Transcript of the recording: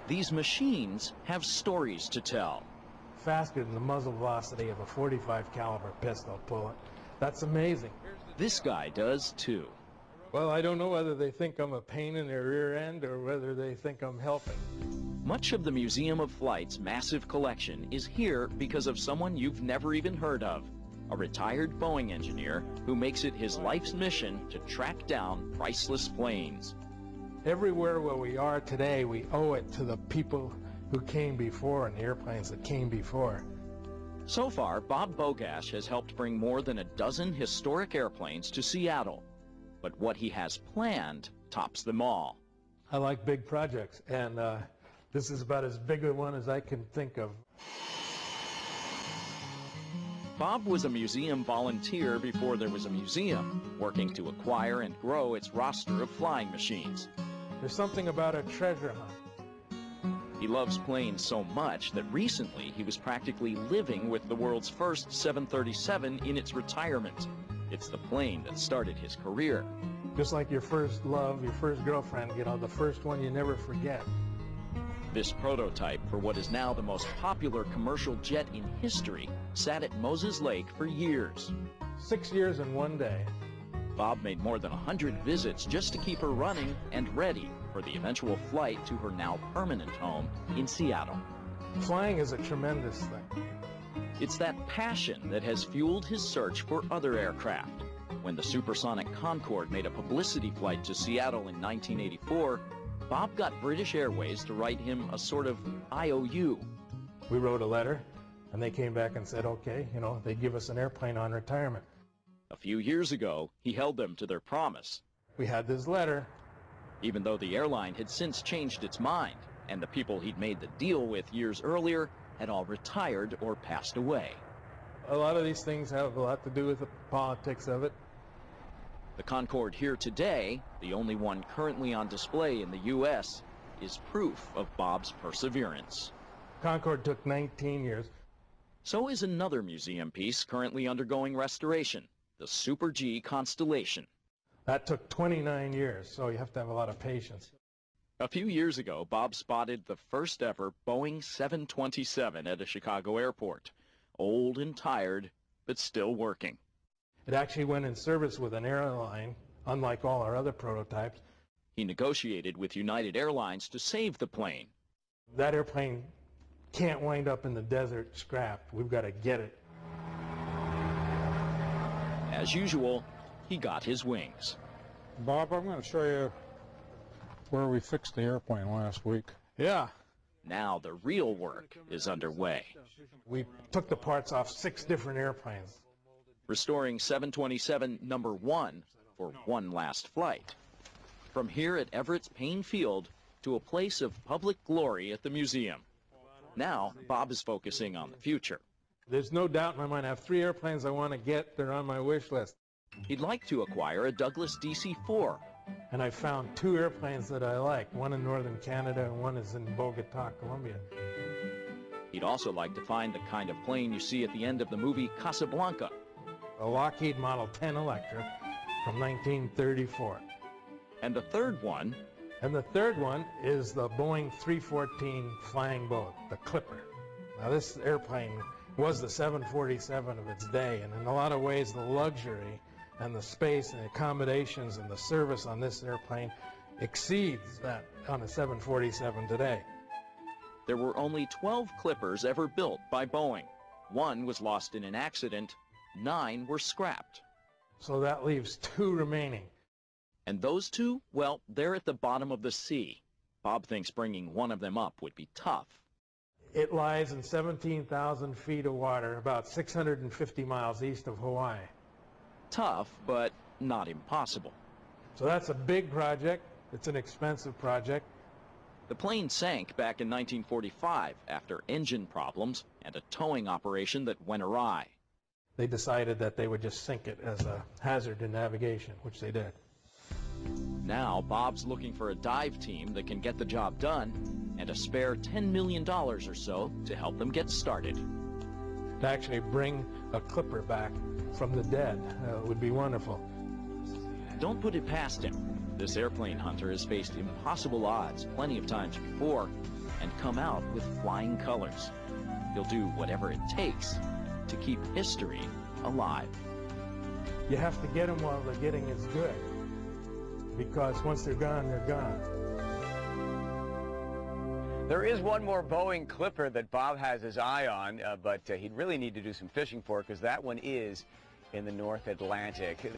These machines have stories to tell. Faster than the muzzle velocity of a .45 caliber pistol bullet. That's amazing. This guy does too. Well, I don't know whether they think I'm a pain in their rear end or whether they think I'm helping. Much of the Museum of Flight's massive collection is here because of someone you've never even heard of, a retired Boeing engineer who makes it his life's mission to track down priceless planes. Everywhere where we are today, we owe it to the people who came before and the airplanes that came before. So far, Bob Bogash has helped bring more than a dozen historic airplanes to Seattle. But what he has planned tops them all. I like big projects, and this is about as big a one as I can think of. Bob was a museum volunteer before there was a museum, working to acquire and grow its roster of flying machines. There's something about a treasure hunt. He loves planes so much that recently he was practically living with the world's first 737 in its retirement. It's the plane that started his career. Just like your first love, your first girlfriend, you know, the first one you never forget. This prototype for what is now the most popular commercial jet in history sat at Moses Lake for years. 6 years and 1 day. Bob made more than 100 visits just to keep her running and ready for the eventual flight to her now permanent home in Seattle. Flying is a tremendous thing. It's that passion that has fueled his search for other aircraft. When the supersonic Concorde made a publicity flight to Seattle in 1984, Bob got British Airways to write him a sort of IOU. We wrote a letter, and they came back and said, okay, you know, they'd give us an airplane on retirement. A few years ago, he held them to their promise. We had this letter. Even though the airline had since changed its mind, and the people he'd made the deal with years earlier had all retired or passed away. A lot of these things have a lot to do with the politics of it. The Concorde here today, the only one currently on display in the U.S., is proof of Bob's perseverance. Concorde took 19 years. So is another museum piece currently undergoing restoration, the Super G Constellation. That took 29 years, so you have to have a lot of patience. A few years ago, Bob spotted the first ever Boeing 727 at a Chicago airport. Old and tired, but still working. It actually went in service with an airline, unlike all our other prototypes. He negotiated with United Airlines to save the plane. That airplane can't wind up in the desert scrapped. We've got to get it. As usual, he got his wings. Bob, I'm going to show you where we fixed the airplane last week. Yeah. Now the real work is underway. We took the parts off 6 different airplanes. Restoring 727 number 1 for one last flight. From here at Everett's Payne Field to a place of public glory at the museum. Now, Bob is focusing on the future. There's no doubt in my mind I have 3 airplanes I want to get. They're on my wish list. He'd like to acquire a Douglas DC-4. And I found 2 airplanes that I like. One in northern Canada and one is in Bogota, Colombia. He'd also like to find the kind of plane you see at the end of the movie Casablanca. A Lockheed Model 10 Electra from 1934. And the third one is the Boeing 314 flying boat, the Clipper. Now this airplane was the 747 of its day, and in a lot of ways the luxury and the space and the accommodations and the service on this airplane exceeds that on a 747 today. There were only 12 Clippers ever built by Boeing. 1 was lost in an accident, 9 were scrapped. So that leaves 2 remaining. And those 2, well, they're at the bottom of the sea. Bob thinks bringing one of them up would be tough. It lies in 17,000 feet of water, about 650 miles east of Hawaii. Tough, but not impossible. So that's a big project. It's an expensive project. The plane sank back in 1945 after engine problems and a towing operation that went awry. They decided that they would just sink it as a hazard in navigation, which they did. Now Bob's looking for a dive team that can get the job done and a spare $10 million or so to help them get started. To actually bring a Clipper back from the dead would be wonderful. Don't put it past him. This airplane hunter has faced impossible odds plenty of times before, and come out with flying colors. He'll do whatever it takes to keep history alive. You have to get them while the getting is good, because once they're gone, they're gone. There is one more Boeing Clipper that Bob has his eye on, but he'd really need to do some fishing for it, because that one is in the North Atlantic.